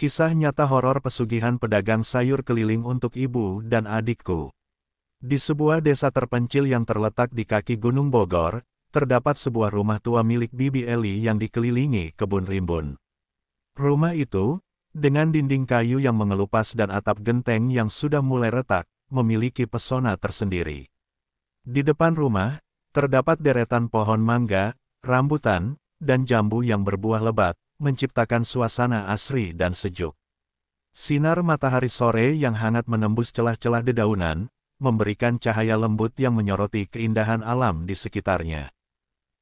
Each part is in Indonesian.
Kisah nyata horor pesugihan pedagang sayur keliling untuk ibu dan adikku. Di sebuah desa terpencil yang terletak di kaki Gunung Bogor, terdapat sebuah rumah tua milik Bibi Eli yang dikelilingi kebun rimbun. Rumah itu, dengan dinding kayu yang mengelupas dan atap genteng yang sudah mulai retak, memiliki pesona tersendiri. Di depan rumah, terdapat deretan pohon mangga, rambutan, dan jambu yang berbuah lebat, menciptakan suasana asri dan sejuk. Sinar matahari sore yang hangat menembus celah-celah dedaunan, memberikan cahaya lembut yang menyoroti keindahan alam di sekitarnya.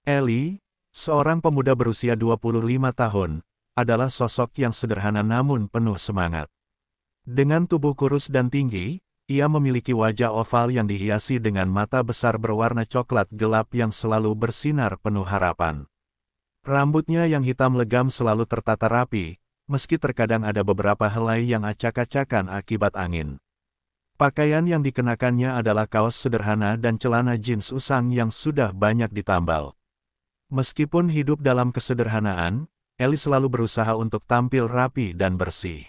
Eli, seorang pemuda berusia 25 tahun, adalah sosok yang sederhana namun penuh semangat. Dengan tubuh kurus dan tinggi, ia memiliki wajah oval yang dihiasi dengan mata besar berwarna coklat gelap yang selalu bersinar penuh harapan. Rambutnya yang hitam legam selalu tertata rapi, meski terkadang ada beberapa helai yang acak-acakan akibat angin. Pakaian yang dikenakannya adalah kaos sederhana dan celana jeans usang yang sudah banyak ditambal. Meskipun hidup dalam kesederhanaan, Eli selalu berusaha untuk tampil rapi dan bersih.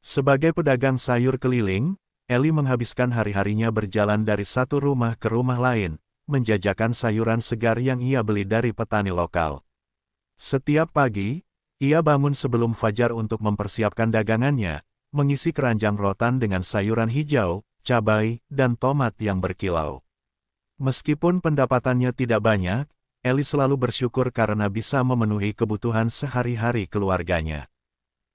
Sebagai pedagang sayur keliling, Eli menghabiskan hari-harinya berjalan dari satu rumah ke rumah lain, menjajakan sayuran segar yang ia beli dari petani lokal. Setiap pagi, ia bangun sebelum fajar untuk mempersiapkan dagangannya, mengisi keranjang rotan dengan sayuran hijau, cabai, dan tomat yang berkilau. Meskipun pendapatannya tidak banyak, Eli selalu bersyukur karena bisa memenuhi kebutuhan sehari-hari keluarganya.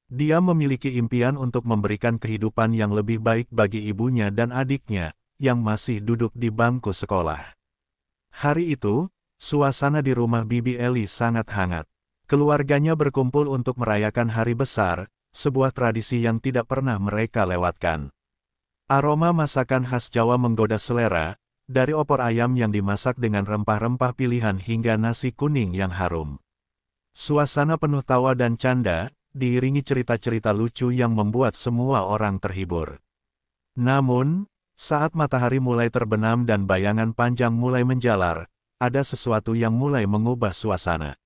Dia memiliki impian untuk memberikan kehidupan yang lebih baik bagi ibunya dan adiknya, yang masih duduk di bangku sekolah. Hari itu, suasana di rumah Bibi Eli sangat hangat. Keluarganya berkumpul untuk merayakan hari besar, sebuah tradisi yang tidak pernah mereka lewatkan. Aroma masakan khas Jawa menggoda selera, dari opor ayam yang dimasak dengan rempah-rempah pilihan hingga nasi kuning yang harum. Suasana penuh tawa dan canda, diiringi cerita-cerita lucu yang membuat semua orang terhibur. Namun, saat matahari mulai terbenam dan bayangan panjang mulai menjalar, ada sesuatu yang mulai mengubah suasana.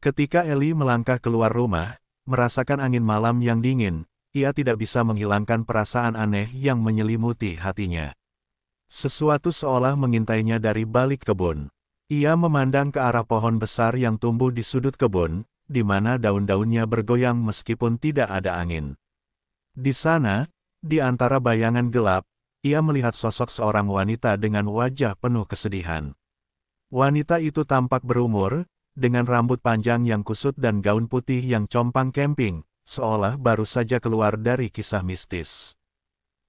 Ketika Eli melangkah keluar rumah, merasakan angin malam yang dingin, ia tidak bisa menghilangkan perasaan aneh yang menyelimuti hatinya. Sesuatu seolah mengintainya dari balik kebun. Ia memandang ke arah pohon besar yang tumbuh di sudut kebun, di mana daun-daunnya bergoyang meskipun tidak ada angin. Di sana, di antara bayangan gelap, ia melihat sosok seorang wanita dengan wajah penuh kesedihan. Wanita itu tampak berumur, dengan rambut panjang yang kusut dan gaun putih yang compang camping, seolah baru saja keluar dari kisah mistis.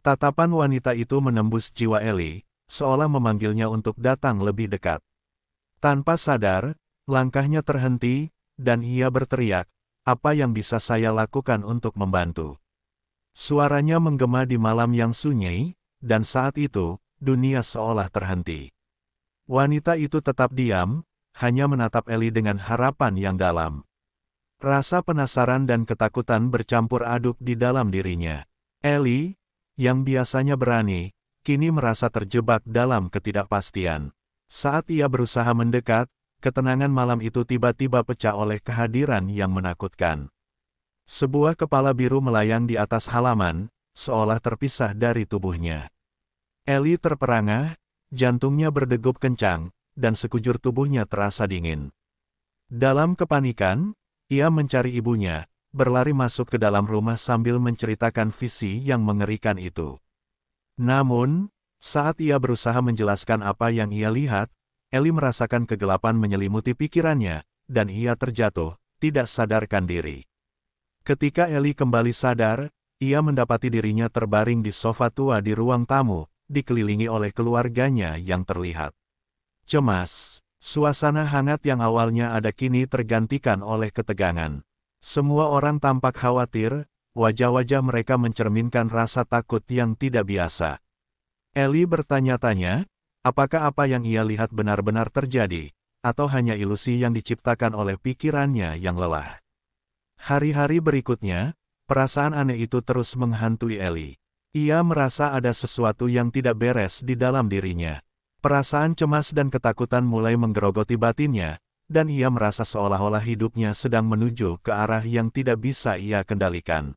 Tatapan wanita itu menembus jiwa Eli, seolah memanggilnya untuk datang lebih dekat. Tanpa sadar, langkahnya terhenti, dan ia berteriak, "Apa yang bisa saya lakukan untuk membantu?" Suaranya menggema di malam yang sunyi, dan saat itu, dunia seolah terhenti. Wanita itu tetap diam, hanya menatap Eli dengan harapan yang dalam. Rasa penasaran dan ketakutan bercampur aduk di dalam dirinya. Eli, yang biasanya berani, kini merasa terjebak dalam ketidakpastian. Saat ia berusaha mendekat, ketenangan malam itu tiba-tiba pecah oleh kehadiran yang menakutkan. Sebuah kepala biru melayang di atas halaman, seolah terpisah dari tubuhnya. Eli terperangah, jantungnya berdegup kencang, dan sekujur tubuhnya terasa dingin. Dalam kepanikan, ia mencari ibunya, berlari masuk ke dalam rumah sambil menceritakan visi yang mengerikan itu. Namun, saat ia berusaha menjelaskan apa yang ia lihat, Eli merasakan kegelapan menyelimuti pikirannya, dan ia terjatuh, tidak sadarkan diri. Ketika Eli kembali sadar, ia mendapati dirinya terbaring di sofa tua di ruang tamu, dikelilingi oleh keluarganya yang terlihat cemas. Suasana hangat yang awalnya ada kini tergantikan oleh ketegangan. Semua orang tampak khawatir, wajah-wajah mereka mencerminkan rasa takut yang tidak biasa. Eli bertanya-tanya, apakah apa yang ia lihat benar-benar terjadi, atau hanya ilusi yang diciptakan oleh pikirannya yang lelah. Hari-hari berikutnya, perasaan aneh itu terus menghantui Eli. Ia merasa ada sesuatu yang tidak beres di dalam dirinya. Perasaan cemas dan ketakutan mulai menggerogoti batinnya, dan ia merasa seolah-olah hidupnya sedang menuju ke arah yang tidak bisa ia kendalikan.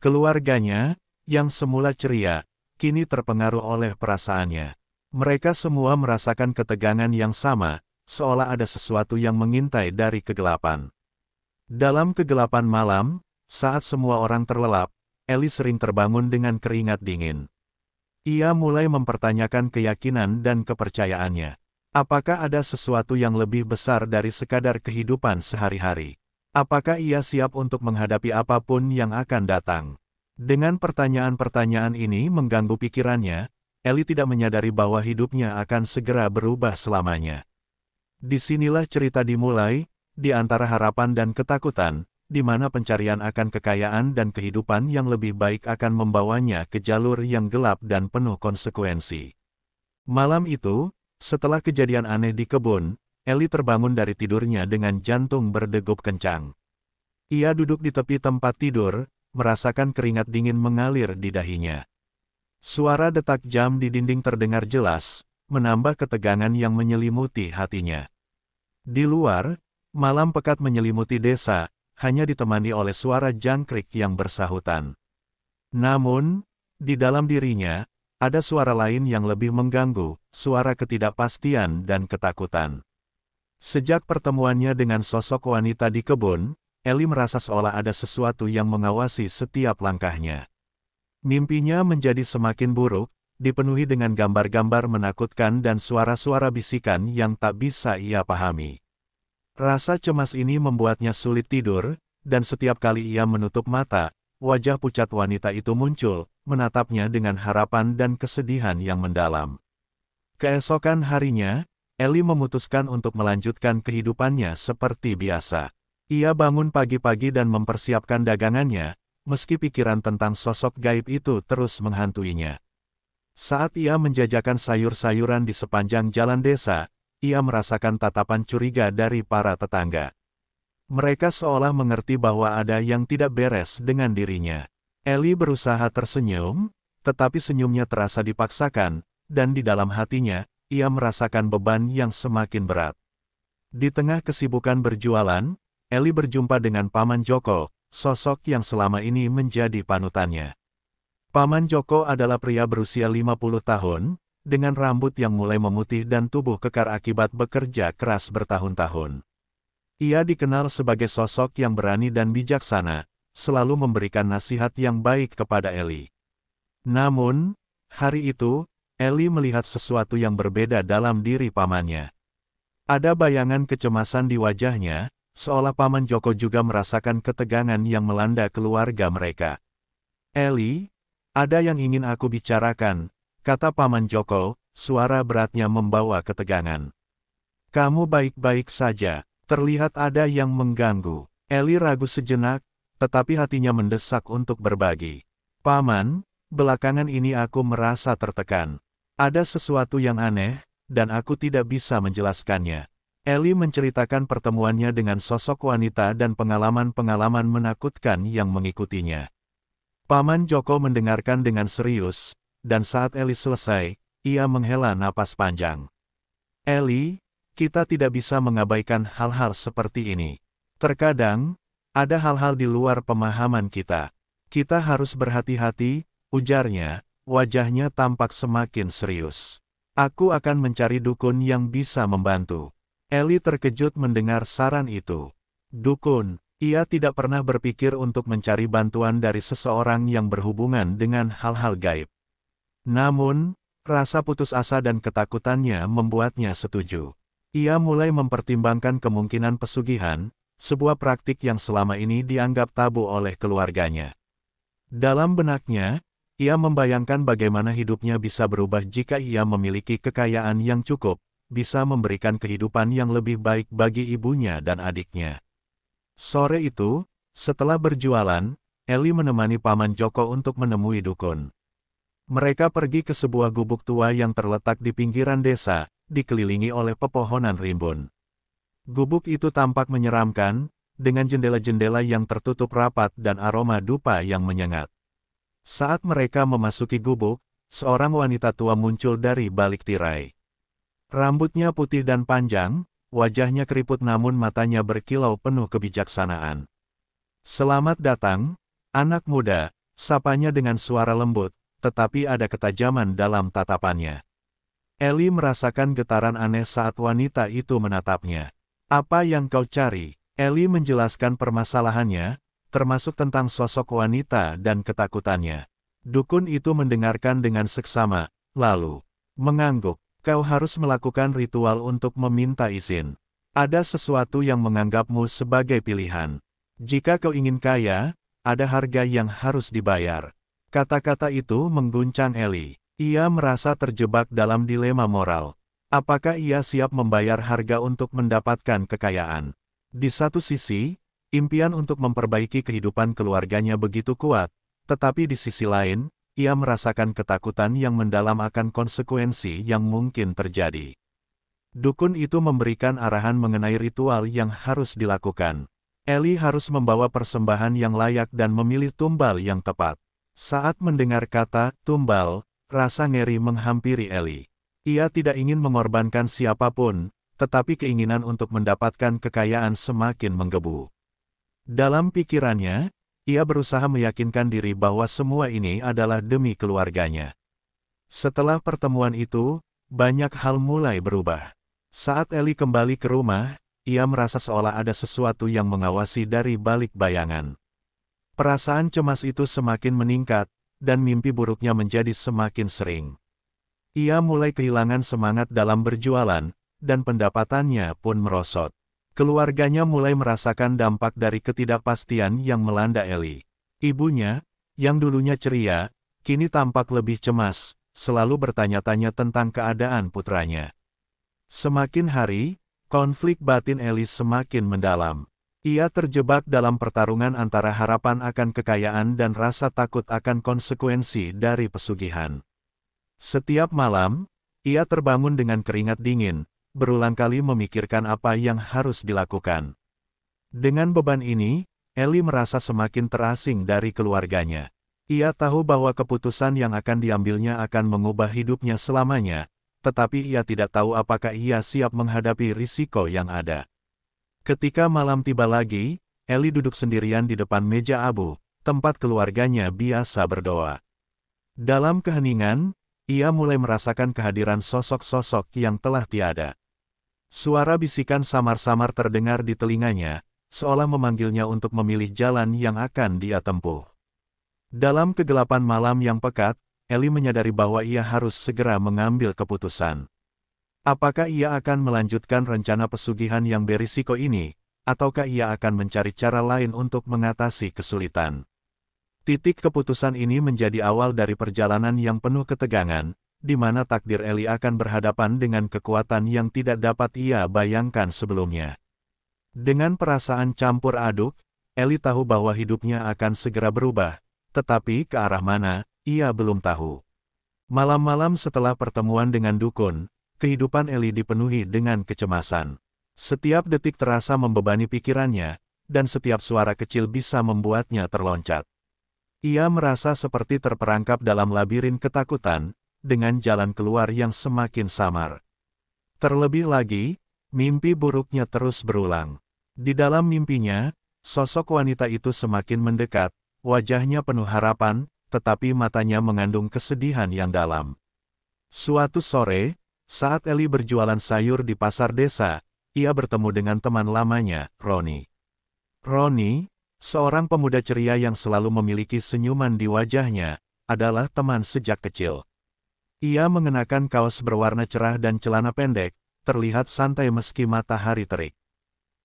Keluarganya, yang semula ceria, kini terpengaruh oleh perasaannya. Mereka semua merasakan ketegangan yang sama, seolah ada sesuatu yang mengintai dari kegelapan. Dalam kegelapan malam, saat semua orang terlelap, Ellie sering terbangun dengan keringat dingin. Ia mulai mempertanyakan keyakinan dan kepercayaannya. Apakah ada sesuatu yang lebih besar dari sekadar kehidupan sehari-hari? Apakah ia siap untuk menghadapi apapun yang akan datang? Dengan pertanyaan-pertanyaan ini mengganggu pikirannya, Ellie tidak menyadari bahwa hidupnya akan segera berubah selamanya. Disinilah cerita dimulai, di antara harapan dan ketakutan, di mana pencarian akan kekayaan dan kehidupan yang lebih baik akan membawanya ke jalur yang gelap dan penuh konsekuensi. Malam itu, setelah kejadian aneh di kebun, Ellie terbangun dari tidurnya dengan jantung berdegup kencang. Ia duduk di tepi tempat tidur, merasakan keringat dingin mengalir di dahinya. Suara detak jam di dinding terdengar jelas, menambah ketegangan yang menyelimuti hatinya. Di luar, malam pekat menyelimuti desa, hanya ditemani oleh suara jangkrik yang bersahutan. Namun, di dalam dirinya, ada suara lain yang lebih mengganggu, suara ketidakpastian dan ketakutan. Sejak pertemuannya dengan sosok wanita di kebun, Ellie merasa seolah ada sesuatu yang mengawasi setiap langkahnya. Mimpinya menjadi semakin buruk, dipenuhi dengan gambar-gambar menakutkan dan suara-suara bisikan yang tak bisa ia pahami. Rasa cemas ini membuatnya sulit tidur, dan setiap kali ia menutup mata, wajah pucat wanita itu muncul, menatapnya dengan harapan dan kesedihan yang mendalam. Keesokan harinya, Ellie memutuskan untuk melanjutkan kehidupannya seperti biasa. Ia bangun pagi-pagi dan mempersiapkan dagangannya, meski pikiran tentang sosok gaib itu terus menghantuinya. Saat ia menjajakan sayur-sayuran di sepanjang jalan desa, ia merasakan tatapan curiga dari para tetangga. Mereka seolah mengerti bahwa ada yang tidak beres dengan dirinya. Ellie berusaha tersenyum, tetapi senyumnya terasa dipaksakan, dan di dalam hatinya, ia merasakan beban yang semakin berat. Di tengah kesibukan berjualan, Ellie berjumpa dengan Paman Joko, sosok yang selama ini menjadi panutannya. Paman Joko adalah pria berusia 50 tahun, dengan rambut yang mulai memutih dan tubuh kekar akibat bekerja keras bertahun-tahun. Ia dikenal sebagai sosok yang berani dan bijaksana, selalu memberikan nasihat yang baik kepada Ellie. Namun, hari itu, Ellie melihat sesuatu yang berbeda dalam diri pamannya. Ada bayangan kecemasan di wajahnya, seolah Paman Joko juga merasakan ketegangan yang melanda keluarga mereka. "Ellie, ada yang ingin aku bicarakan," kata Paman Joko, suara beratnya membawa ketegangan. "Kamu baik-baik saja, terlihat ada yang mengganggu." Ellie ragu sejenak, tetapi hatinya mendesak untuk berbagi. "Paman, belakangan ini aku merasa tertekan. Ada sesuatu yang aneh, dan aku tidak bisa menjelaskannya." Ellie menceritakan pertemuannya dengan sosok wanita dan pengalaman-pengalaman menakutkan yang mengikutinya. Paman Joko mendengarkan dengan serius, dan saat Ellie selesai, ia menghela napas panjang. "Ellie, kita tidak bisa mengabaikan hal-hal seperti ini. Terkadang, ada hal-hal di luar pemahaman kita. Kita harus berhati-hati," ujarnya, wajahnya tampak semakin serius. "Aku akan mencari dukun yang bisa membantu." Ellie terkejut mendengar saran itu. Dukun, ia tidak pernah berpikir untuk mencari bantuan dari seseorang yang berhubungan dengan hal-hal gaib. Namun, rasa putus asa dan ketakutannya membuatnya setuju. Ia mulai mempertimbangkan kemungkinan pesugihan, sebuah praktik yang selama ini dianggap tabu oleh keluarganya. Dalam benaknya, ia membayangkan bagaimana hidupnya bisa berubah jika ia memiliki kekayaan yang cukup, bisa memberikan kehidupan yang lebih baik bagi ibunya dan adiknya. Sore itu, setelah berjualan, Ellie menemani Paman Joko untuk menemui dukun. Mereka pergi ke sebuah gubuk tua yang terletak di pinggiran desa, dikelilingi oleh pepohonan rimbun. Gubuk itu tampak menyeramkan, dengan jendela-jendela yang tertutup rapat dan aroma dupa yang menyengat. Saat mereka memasuki gubuk, seorang wanita tua muncul dari balik tirai. Rambutnya putih dan panjang, wajahnya keriput namun matanya berkilau penuh kebijaksanaan. "Selamat datang, anak muda," Sapanya dengan suara lembut, tetapi ada ketajaman dalam tatapannya. Ellie merasakan getaran aneh saat wanita itu menatapnya. Apa yang kau cari? Ellie menjelaskan permasalahannya, termasuk tentang sosok wanita dan ketakutannya. Dukun itu mendengarkan dengan seksama, lalu mengangguk. Kau harus melakukan ritual untuk meminta izin. Ada sesuatu yang menganggapmu sebagai pilihan. Jika kau ingin kaya, ada harga yang harus dibayar. Kata-kata itu mengguncang Ellie. Ia merasa terjebak dalam dilema moral. Apakah ia siap membayar harga untuk mendapatkan kekayaan? Di satu sisi, impian untuk memperbaiki kehidupan keluarganya begitu kuat, tetapi di sisi lain, ia merasakan ketakutan yang mendalam akan konsekuensi yang mungkin terjadi. Dukun itu memberikan arahan mengenai ritual yang harus dilakukan. Ellie harus membawa persembahan yang layak dan memilih tumbal yang tepat. Saat mendengar kata tumbal, rasa ngeri menghampiri Ellie. Ia tidak ingin mengorbankan siapapun, tetapi keinginan untuk mendapatkan kekayaan semakin menggebu. Dalam pikirannya, ia berusaha meyakinkan diri bahwa semua ini adalah demi keluarganya. Setelah pertemuan itu, banyak hal mulai berubah. Saat Ellie kembali ke rumah, ia merasa seolah ada sesuatu yang mengawasi dari balik bayangan. Perasaan cemas itu semakin meningkat, dan mimpi buruknya menjadi semakin sering. Ia mulai kehilangan semangat dalam berjualan, dan pendapatannya pun merosot. Keluarganya mulai merasakan dampak dari ketidakpastian yang melanda Ellie. Ibunya, yang dulunya ceria, kini tampak lebih cemas, selalu bertanya-tanya tentang keadaan putranya. Semakin hari, konflik batin Ellie semakin mendalam. Ia terjebak dalam pertarungan antara harapan akan kekayaan dan rasa takut akan konsekuensi dari pesugihan. Setiap malam, ia terbangun dengan keringat dingin, berulang kali memikirkan apa yang harus dilakukan. Dengan beban ini, Ellie merasa semakin terasing dari keluarganya. Ia tahu bahwa keputusan yang akan diambilnya akan mengubah hidupnya selamanya, tetapi ia tidak tahu apakah ia siap menghadapi risiko yang ada. Ketika malam tiba lagi, Ellie duduk sendirian di depan meja abu, tempat keluarganya biasa berdoa. Dalam keheningan, ia mulai merasakan kehadiran sosok-sosok yang telah tiada. Suara bisikan samar-samar terdengar di telinganya, seolah memanggilnya untuk memilih jalan yang akan dia tempuh. Dalam kegelapan malam yang pekat, Ellie menyadari bahwa ia harus segera mengambil keputusan. Apakah ia akan melanjutkan rencana pesugihan yang berisiko ini, ataukah ia akan mencari cara lain untuk mengatasi kesulitan? Titik keputusan ini menjadi awal dari perjalanan yang penuh ketegangan, di mana takdir Ellie akan berhadapan dengan kekuatan yang tidak dapat ia bayangkan sebelumnya. Dengan perasaan campur aduk, Ellie tahu bahwa hidupnya akan segera berubah, tetapi ke arah mana, ia belum tahu. Malam-malam setelah pertemuan dengan dukun, kehidupan Ellie dipenuhi dengan kecemasan. Setiap detik terasa membebani pikirannya, dan setiap suara kecil bisa membuatnya terloncat. Ia merasa seperti terperangkap dalam labirin ketakutan, dengan jalan keluar yang semakin samar. Terlebih lagi, mimpi buruknya terus berulang. Di dalam mimpinya, sosok wanita itu semakin mendekat, wajahnya penuh harapan, tetapi matanya mengandung kesedihan yang dalam. Suatu sore, saat Ellie berjualan sayur di pasar desa, ia bertemu dengan teman lamanya, Ronnie. Ronnie, seorang pemuda ceria yang selalu memiliki senyuman di wajahnya, adalah teman sejak kecil. Ia mengenakan kaos berwarna cerah dan celana pendek, terlihat santai meski matahari terik.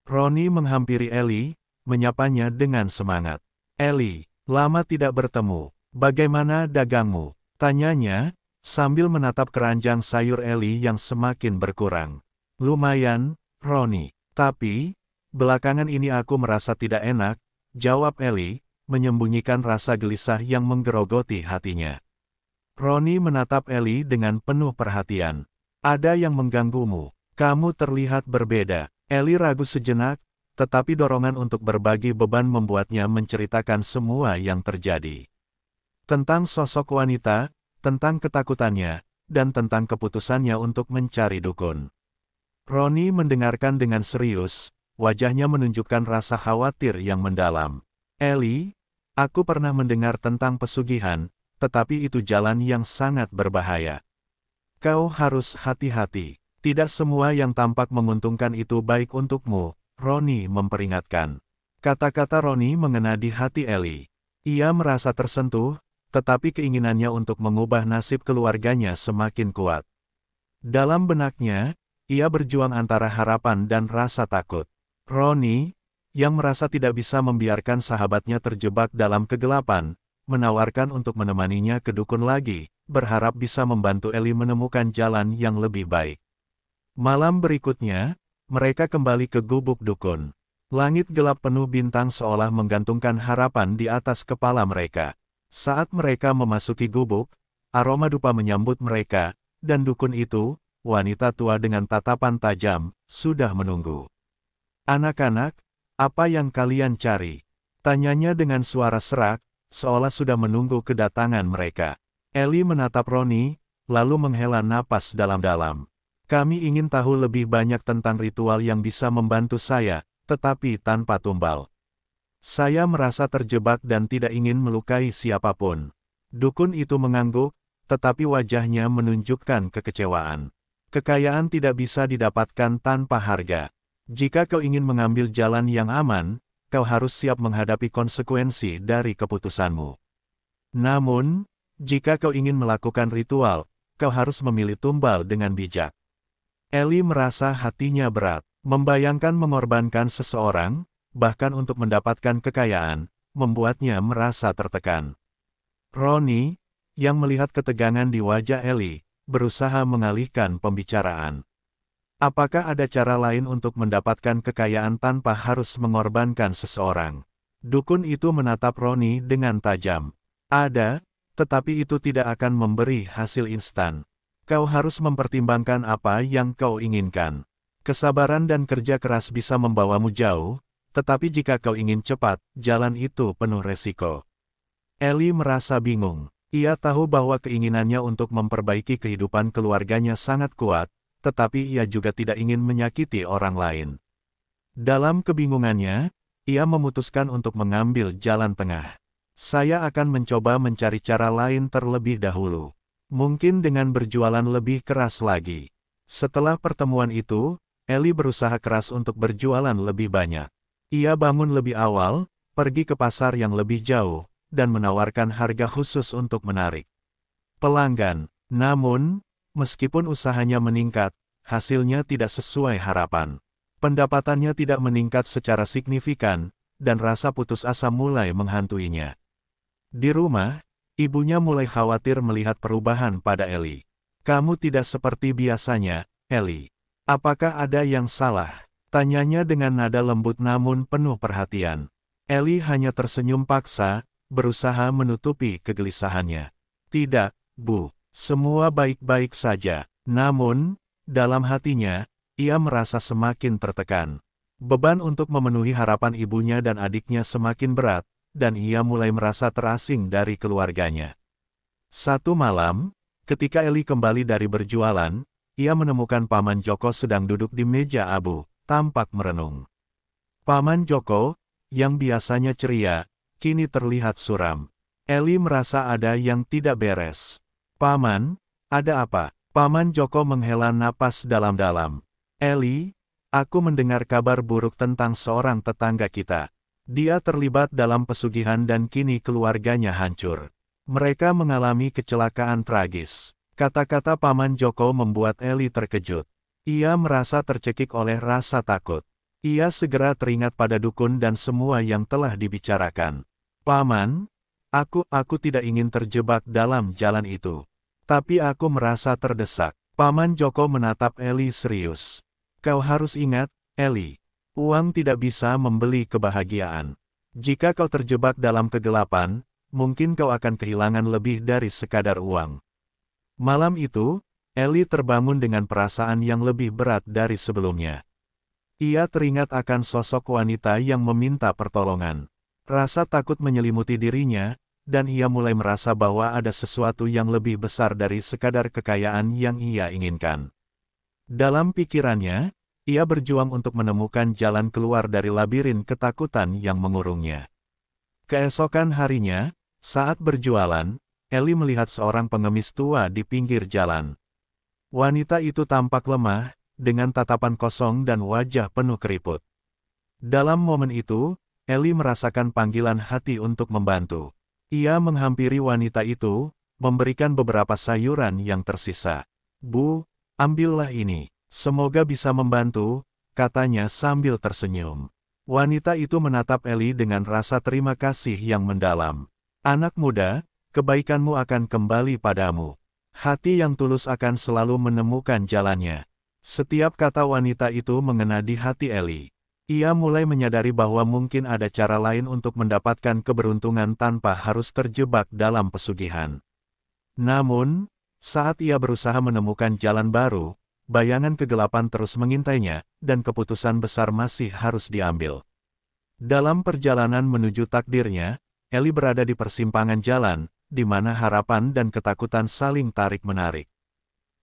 Ronnie menghampiri Ellie, menyapanya dengan semangat. "Ellie, lama tidak bertemu. Bagaimana dagangmu?" tanyanya, sambil menatap keranjang sayur Ellie yang semakin berkurang. "Lumayan, Ronnie. Tapi, belakangan ini aku merasa tidak enak," jawab Ellie, menyembunyikan rasa gelisah yang menggerogoti hatinya. Ronnie menatap Ellie dengan penuh perhatian. "Ada yang mengganggumu. Kamu terlihat berbeda." Ellie ragu sejenak, tetapi dorongan untuk berbagi beban membuatnya menceritakan semua yang terjadi. Tentang sosok wanita, tentang ketakutannya, dan tentang keputusannya untuk mencari dukun. Ronnie mendengarkan dengan serius, wajahnya menunjukkan rasa khawatir yang mendalam. "Ellie, Aku pernah mendengar tentang pesugihan, tetapi itu jalan yang sangat berbahaya. Kau harus hati-hati. Tidak semua yang tampak menguntungkan itu baik untukmu, Roni memperingatkan. Kata-kata Roni mengena di hati Ellie. Ia merasa tersentuh, tetapi keinginannya untuk mengubah nasib keluarganya semakin kuat. Dalam benaknya, ia berjuang antara harapan dan rasa takut. Roni, yang merasa tidak bisa membiarkan sahabatnya terjebak dalam kegelapan, menawarkan untuk menemaninya ke dukun lagi, berharap bisa membantu Ellie menemukan jalan yang lebih baik. Malam berikutnya, mereka kembali ke gubuk dukun. Langit gelap penuh bintang seolah menggantungkan harapan di atas kepala mereka. Saat mereka memasuki gubuk, aroma dupa menyambut mereka, dan dukun itu, wanita tua dengan tatapan tajam, sudah menunggu. "Anak-anak, apa yang kalian cari?" tanyanya dengan suara serak, seolah sudah menunggu kedatangan mereka. Ellie menatap Roni, lalu menghela napas dalam-dalam. "Kami ingin tahu lebih banyak tentang ritual yang bisa membantu saya, tetapi tanpa tumbal. Saya merasa terjebak dan tidak ingin melukai siapapun." Dukun itu mengangguk, tetapi wajahnya menunjukkan kekecewaan. "Kekayaan tidak bisa didapatkan tanpa harga. Jika kau ingin mengambil jalan yang aman, kau harus siap menghadapi konsekuensi dari keputusanmu. Namun, jika kau ingin melakukan ritual, kau harus memilih tumbal dengan bijak." Ellie merasa hatinya berat, membayangkan mengorbankan seseorang, bahkan untuk mendapatkan kekayaan, membuatnya merasa tertekan. Roni, yang melihat ketegangan di wajah Ellie, berusaha mengalihkan pembicaraan. "Apakah ada cara lain untuk mendapatkan kekayaan tanpa harus mengorbankan seseorang?" Dukun itu menatap Roni dengan tajam. "Ada, tetapi itu tidak akan memberi hasil instan. Kau harus mempertimbangkan apa yang kau inginkan. Kesabaran dan kerja keras bisa membawamu jauh, tetapi jika kau ingin cepat, jalan itu penuh resiko." Ellie merasa bingung. Ia tahu bahwa keinginannya untuk memperbaiki kehidupan keluarganya sangat kuat, tetapi ia juga tidak ingin menyakiti orang lain. Dalam kebingungannya, ia memutuskan untuk mengambil jalan tengah. "Saya akan mencoba mencari cara lain terlebih dahulu. Mungkin dengan berjualan lebih keras lagi." Setelah pertemuan itu, Ellie berusaha keras untuk berjualan lebih banyak. Ia bangun lebih awal, pergi ke pasar yang lebih jauh, dan menawarkan harga khusus untuk menarik pelanggan. Namun, meskipun usahanya meningkat, hasilnya tidak sesuai harapan. Pendapatannya tidak meningkat secara signifikan, dan rasa putus asa mulai menghantuinya. Di rumah, ibunya mulai khawatir melihat perubahan pada Ellie. "Kamu tidak seperti biasanya, Ellie. Apakah ada yang salah?" tanyanya dengan nada lembut namun penuh perhatian. Ellie hanya tersenyum paksa, berusaha menutupi kegelisahannya. "Tidak, Bu. Semua baik-baik saja." Namun, dalam hatinya, ia merasa semakin tertekan. Beban untuk memenuhi harapan ibunya dan adiknya semakin berat, dan ia mulai merasa terasing dari keluarganya. Satu malam, ketika Ellie kembali dari berjualan, ia menemukan Paman Joko sedang duduk di meja abu, tampak merenung. Paman Joko, yang biasanya ceria, kini terlihat suram. Ellie merasa ada yang tidak beres. "Paman, ada apa?" Paman Joko menghela napas dalam-dalam. "Ellie, aku mendengar kabar buruk tentang seorang tetangga kita. Dia terlibat dalam pesugihan dan kini keluarganya hancur. Mereka mengalami kecelakaan tragis." Kata-kata Paman Joko membuat Ellie terkejut. Ia merasa tercekik oleh rasa takut. Ia segera teringat pada dukun dan semua yang telah dibicarakan. "Paman, aku tidak ingin terjebak dalam jalan itu. Tapi aku merasa terdesak." Paman Joko menatap Ellie serius. "Kau harus ingat, Ellie. Uang tidak bisa membeli kebahagiaan. Jika kau terjebak dalam kegelapan, mungkin kau akan kehilangan lebih dari sekadar uang." Malam itu, Ellie terbangun dengan perasaan yang lebih berat dari sebelumnya. Ia teringat akan sosok wanita yang meminta pertolongan. Rasa takut menyelimuti dirinya, dan ia mulai merasa bahwa ada sesuatu yang lebih besar dari sekadar kekayaan yang ia inginkan. Dalam pikirannya, ia berjuang untuk menemukan jalan keluar dari labirin ketakutan yang mengurungnya. Keesokan harinya, saat berjualan, Ellie melihat seorang pengemis tua di pinggir jalan. Wanita itu tampak lemah, dengan tatapan kosong dan wajah penuh keriput. Dalam momen itu, Ellie merasakan panggilan hati untuk membantu. Ia menghampiri wanita itu, memberikan beberapa sayuran yang tersisa. "Bu, ambillah ini. Semoga bisa membantu," katanya sambil tersenyum. Wanita itu menatap Ellie dengan rasa terima kasih yang mendalam. "Anak muda, kebaikanmu akan kembali padamu. Hati yang tulus akan selalu menemukan jalannya." Setiap kata wanita itu mengena di hati Ellie. Ia mulai menyadari bahwa mungkin ada cara lain untuk mendapatkan keberuntungan tanpa harus terjebak dalam pesugihan. Namun, saat ia berusaha menemukan jalan baru, bayangan kegelapan terus mengintainya, dan keputusan besar masih harus diambil. Dalam perjalanan menuju takdirnya, Ellie berada di persimpangan jalan, di mana harapan dan ketakutan saling tarik-menarik.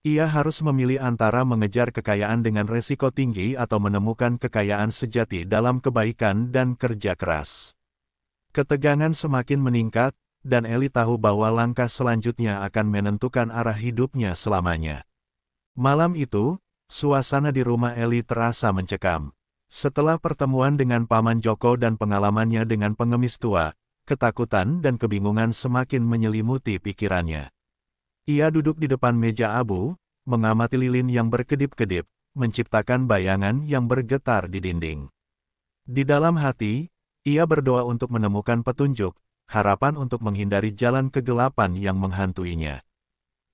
Ia harus memilih antara mengejar kekayaan dengan resiko tinggi atau menemukan kekayaan sejati dalam kebaikan dan kerja keras. Ketegangan semakin meningkat, dan Ellie tahu bahwa langkah selanjutnya akan menentukan arah hidupnya selamanya. Malam itu, suasana di rumah Ellie terasa mencekam. Setelah pertemuan dengan Paman Joko dan pengalamannya dengan pengemis tua, ketakutan dan kebingungan semakin menyelimuti pikirannya. Ia duduk di depan meja abu, mengamati lilin yang berkedip-kedip, menciptakan bayangan yang bergetar di dinding. Di dalam hati, ia berdoa untuk menemukan petunjuk, harapan untuk menghindari jalan kegelapan yang menghantuinya.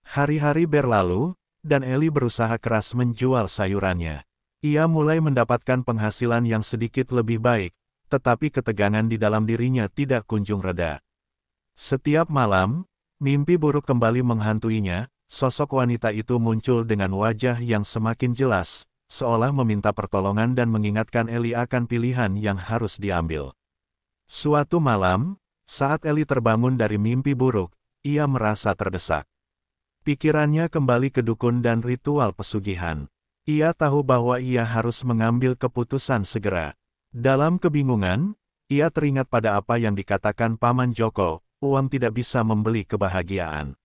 Hari-hari berlalu, dan Ellie berusaha keras menjual sayurannya. Ia mulai mendapatkan penghasilan yang sedikit lebih baik, tetapi ketegangan di dalam dirinya tidak kunjung reda. Setiap malam, mimpi buruk kembali menghantuinya. Sosok wanita itu muncul dengan wajah yang semakin jelas, seolah meminta pertolongan dan mengingatkan Ellie akan pilihan yang harus diambil. Suatu malam, saat Ellie terbangun dari mimpi buruk, ia merasa terdesak. Pikirannya kembali ke dukun dan ritual pesugihan. Ia tahu bahwa ia harus mengambil keputusan segera. Dalam kebingungan, ia teringat pada apa yang dikatakan Paman Joko, uang tidak bisa membeli kebahagiaan.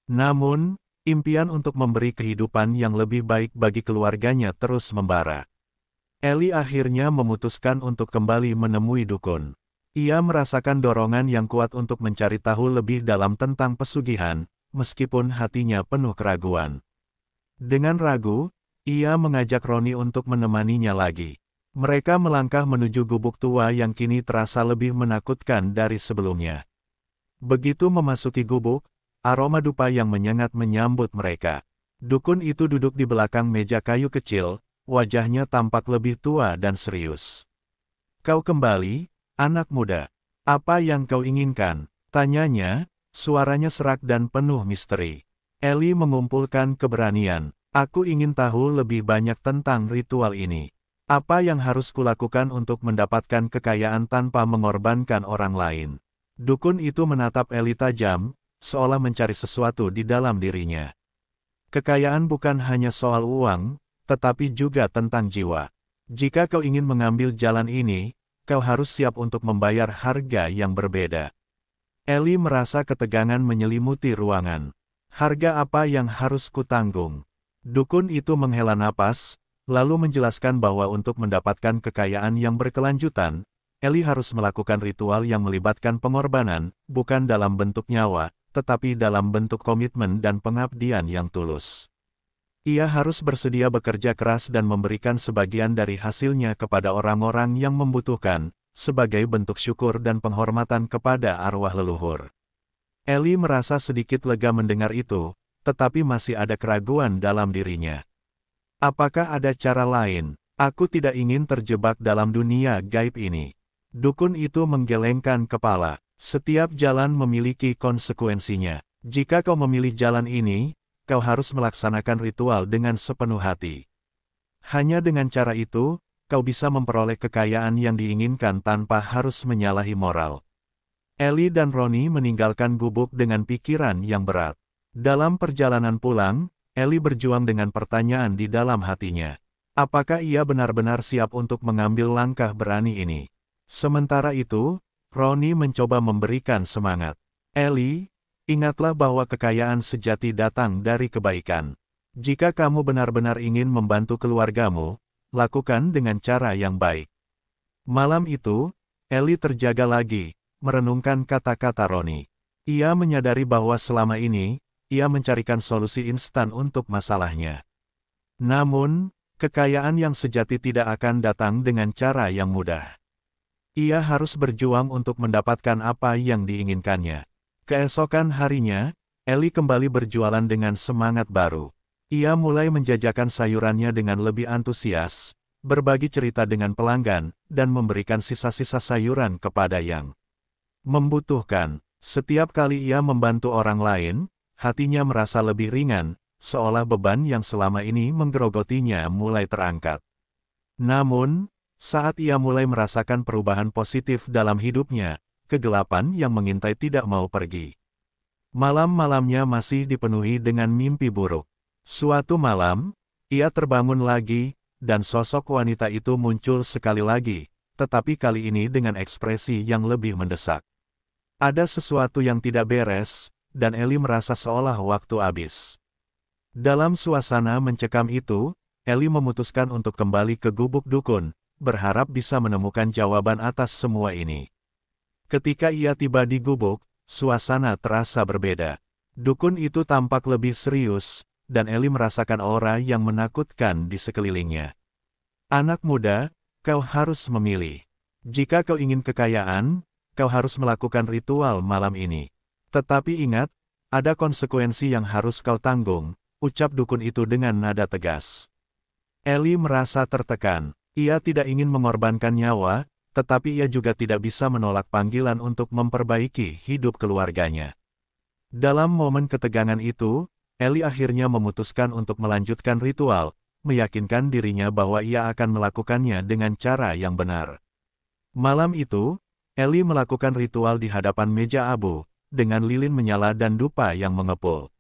Namun, impian untuk memberi kehidupan yang lebih baik bagi keluarganya terus membara. Ellie akhirnya memutuskan untuk kembali menemui dukun. Ia merasakan dorongan yang kuat untuk mencari tahu lebih dalam tentang pesugihan, meskipun hatinya penuh keraguan. Dengan ragu, ia mengajak Roni untuk menemaninya lagi. Mereka melangkah menuju gubuk tua yang kini terasa lebih menakutkan dari sebelumnya. Begitu memasuki gubuk, aroma dupa yang menyengat menyambut mereka. Dukun itu duduk di belakang meja kayu kecil, wajahnya tampak lebih tua dan serius. "Kau kembali, anak muda. Apa yang kau inginkan?" tanyanya, suaranya serak dan penuh misteri. Ellie mengumpulkan keberanian. "Aku ingin tahu lebih banyak tentang ritual ini. Apa yang harus kulakukan untuk mendapatkan kekayaan tanpa mengorbankan orang lain?" Dukun itu menatap Ellie tajam, seolah mencari sesuatu di dalam dirinya. "Kekayaan bukan hanya soal uang, tetapi juga tentang jiwa. Jika kau ingin mengambil jalan ini, kau harus siap untuk membayar harga yang berbeda." Ellie merasa ketegangan menyelimuti ruangan. "Harga apa yang harus kutanggung?" Dukun itu menghela napas, lalu menjelaskan bahwa untuk mendapatkan kekayaan yang berkelanjutan, Ellie harus melakukan ritual yang melibatkan pengorbanan, bukan dalam bentuk nyawa, tetapi dalam bentuk komitmen dan pengabdian yang tulus. Ia harus bersedia bekerja keras dan memberikan sebagian dari hasilnya kepada orang-orang yang membutuhkan, sebagai bentuk syukur dan penghormatan kepada arwah leluhur. Ellie merasa sedikit lega mendengar itu, tetapi masih ada keraguan dalam dirinya. "Apakah ada cara lain? Aku tidak ingin terjebak dalam dunia gaib ini." Dukun itu menggelengkan kepala. "Setiap jalan memiliki konsekuensinya. Jika kau memilih jalan ini, kau harus melaksanakan ritual dengan sepenuh hati. Hanya dengan cara itu, kau bisa memperoleh kekayaan yang diinginkan tanpa harus menyalahi moral." Ellie dan Roni meninggalkan gubuk dengan pikiran yang berat. Dalam perjalanan pulang, Ellie berjuang dengan pertanyaan di dalam hatinya. Apakah ia benar-benar siap untuk mengambil langkah berani ini? Sementara itu, Roni mencoba memberikan semangat. Ellie, ingatlah bahwa kekayaan sejati datang dari kebaikan. Jika kamu benar-benar ingin membantu keluargamu, lakukan dengan cara yang baik. Malam itu, Ellie terjaga lagi, merenungkan kata-kata Roni. Ia menyadari bahwa selama ini, ia mencarikan solusi instan untuk masalahnya. Namun, kekayaan yang sejati tidak akan datang dengan cara yang mudah. Ia harus berjuang untuk mendapatkan apa yang diinginkannya. Keesokan harinya, Ellie kembali berjualan dengan semangat baru. Ia mulai menjajakan sayurannya dengan lebih antusias, berbagi cerita dengan pelanggan, dan memberikan sisa-sisa sayuran kepada yang membutuhkan. Setiap kali ia membantu orang lain, hatinya merasa lebih ringan, seolah beban yang selama ini menggerogotinya mulai terangkat. Namun, saat ia mulai merasakan perubahan positif dalam hidupnya, kegelapan yang mengintai tidak mau pergi. Malam-malamnya masih dipenuhi dengan mimpi buruk. Suatu malam, ia terbangun lagi, dan sosok wanita itu muncul sekali lagi, tetapi kali ini dengan ekspresi yang lebih mendesak. Ada sesuatu yang tidak beres, dan Ellie merasa seolah waktu habis. Dalam suasana mencekam itu, Ellie memutuskan untuk kembali ke gubuk dukun, berharap bisa menemukan jawaban atas semua ini. Ketika ia tiba di gubuk, suasana terasa berbeda. Dukun itu tampak lebih serius, dan Ellie merasakan aura yang menakutkan di sekelilingnya. Anak muda, kau harus memilih. Jika kau ingin kekayaan, kau harus melakukan ritual malam ini. Tetapi ingat, ada konsekuensi yang harus kau tanggung, ucap dukun itu dengan nada tegas. Ellie merasa tertekan. Ia tidak ingin mengorbankan nyawa, tetapi ia juga tidak bisa menolak panggilan untuk memperbaiki hidup keluarganya. Dalam momen ketegangan itu, Ellie akhirnya memutuskan untuk melanjutkan ritual, meyakinkan dirinya bahwa ia akan melakukannya dengan cara yang benar. Malam itu, Ellie melakukan ritual di hadapan meja abu, dengan lilin menyala dan dupa yang mengepul.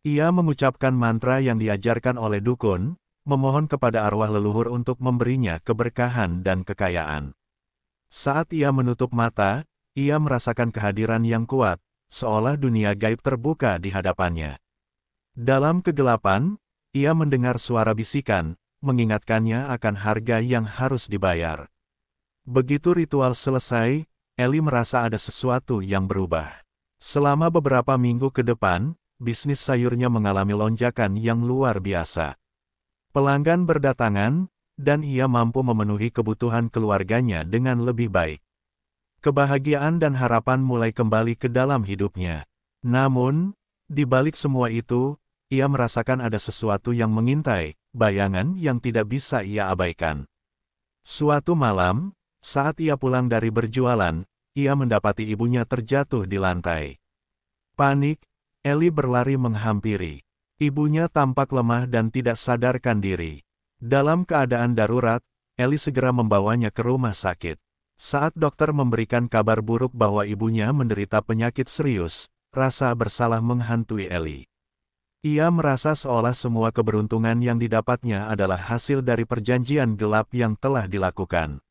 Ia mengucapkan mantra yang diajarkan oleh dukun, memohon kepada arwah leluhur untuk memberinya keberkahan dan kekayaan. Saat ia menutup mata, ia merasakan kehadiran yang kuat, seolah dunia gaib terbuka di hadapannya. Dalam kegelapan, ia mendengar suara bisikan, mengingatkannya akan harga yang harus dibayar. Begitu ritual selesai, Ellie merasa ada sesuatu yang berubah. Selama beberapa minggu ke depan, bisnis sayurnya mengalami lonjakan yang luar biasa. Pelanggan berdatangan, dan ia mampu memenuhi kebutuhan keluarganya dengan lebih baik. Kebahagiaan dan harapan mulai kembali ke dalam hidupnya. Namun, di balik semua itu, ia merasakan ada sesuatu yang mengintai, bayangan yang tidak bisa ia abaikan. Suatu malam, saat ia pulang dari berjualan, ia mendapati ibunya terjatuh di lantai. Panik, Ellie berlari menghampiri. Ibunya tampak lemah dan tidak sadarkan diri. Dalam keadaan darurat, Ellie segera membawanya ke rumah sakit. Saat dokter memberikan kabar buruk bahwa ibunya menderita penyakit serius, rasa bersalah menghantui Ellie. Ia merasa seolah semua keberuntungan yang didapatnya adalah hasil dari perjanjian gelap yang telah dilakukan.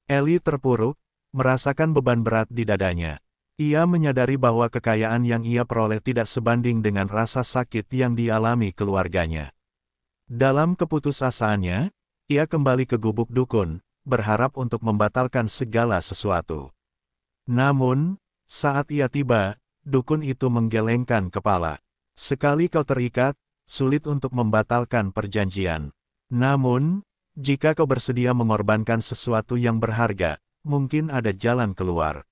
Ellie terpuruk, merasakan beban berat di dadanya. Ia menyadari bahwa kekayaan yang ia peroleh tidak sebanding dengan rasa sakit yang dialami keluarganya. Dalam keputusasaannya, ia kembali ke gubuk dukun, berharap untuk membatalkan segala sesuatu. Namun, saat ia tiba, dukun itu menggelengkan kepala. Sekali kau terikat, sulit untuk membatalkan perjanjian. Namun, jika kau bersedia mengorbankan sesuatu yang berharga, mungkin ada jalan keluar.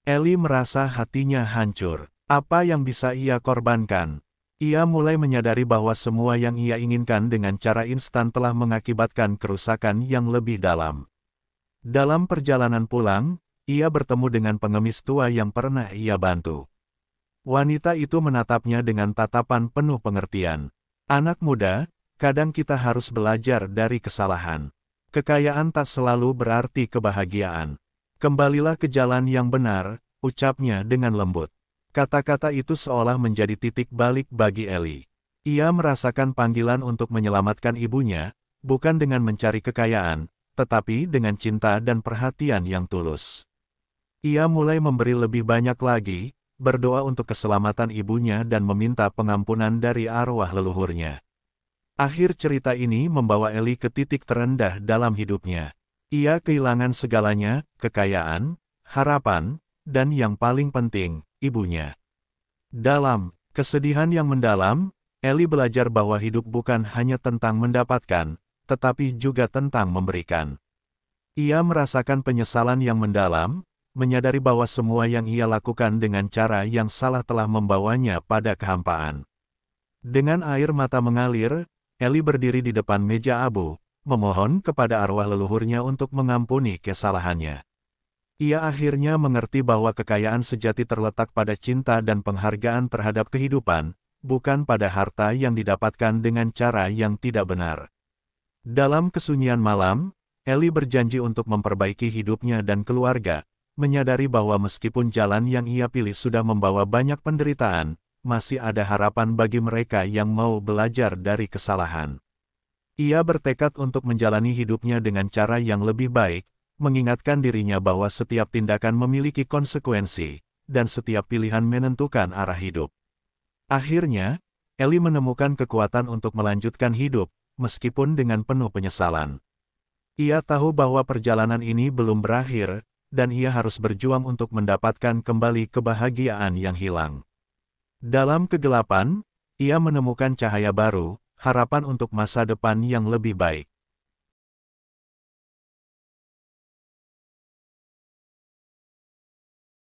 Ellie merasa hatinya hancur. Apa yang bisa ia korbankan? Ia mulai menyadari bahwa semua yang ia inginkan dengan cara instan telah mengakibatkan kerusakan yang lebih dalam. Dalam perjalanan pulang, ia bertemu dengan pengemis tua yang pernah ia bantu. Wanita itu menatapnya dengan tatapan penuh pengertian. Anak muda, kadang kita harus belajar dari kesalahan. Kekayaan tak selalu berarti kebahagiaan. Kembalilah ke jalan yang benar, ucapnya dengan lembut. Kata-kata itu seolah menjadi titik balik bagi Ellie. Ia merasakan panggilan untuk menyelamatkan ibunya, bukan dengan mencari kekayaan, tetapi dengan cinta dan perhatian yang tulus. Ia mulai memberi lebih banyak lagi, berdoa untuk keselamatan ibunya dan meminta pengampunan dari arwah leluhurnya. Akhir cerita ini membawa Ellie ke titik terendah dalam hidupnya. Ia kehilangan segalanya, kekayaan, harapan, dan yang paling penting, ibunya. Dalam kesedihan yang mendalam, Ellie belajar bahwa hidup bukan hanya tentang mendapatkan, tetapi juga tentang memberikan. Ia merasakan penyesalan yang mendalam, menyadari bahwa semua yang ia lakukan dengan cara yang salah telah membawanya pada kehampaan. Dengan air mata mengalir, Ellie berdiri di depan meja abu, memohon kepada arwah leluhurnya untuk mengampuni kesalahannya. Ia akhirnya mengerti bahwa kekayaan sejati terletak pada cinta dan penghargaan terhadap kehidupan, bukan pada harta yang didapatkan dengan cara yang tidak benar. Dalam kesunyian malam, Ellie berjanji untuk memperbaiki hidupnya dan keluarga, menyadari bahwa meskipun jalan yang ia pilih sudah membawa banyak penderitaan, masih ada harapan bagi mereka yang mau belajar dari kesalahan. Ia bertekad untuk menjalani hidupnya dengan cara yang lebih baik, mengingatkan dirinya bahwa setiap tindakan memiliki konsekuensi, dan setiap pilihan menentukan arah hidup. Akhirnya, Ellie menemukan kekuatan untuk melanjutkan hidup, meskipun dengan penuh penyesalan. Ia tahu bahwa perjalanan ini belum berakhir, dan ia harus berjuang untuk mendapatkan kembali kebahagiaan yang hilang. Dalam kegelapan, ia menemukan cahaya baru, harapan untuk masa depan yang lebih baik.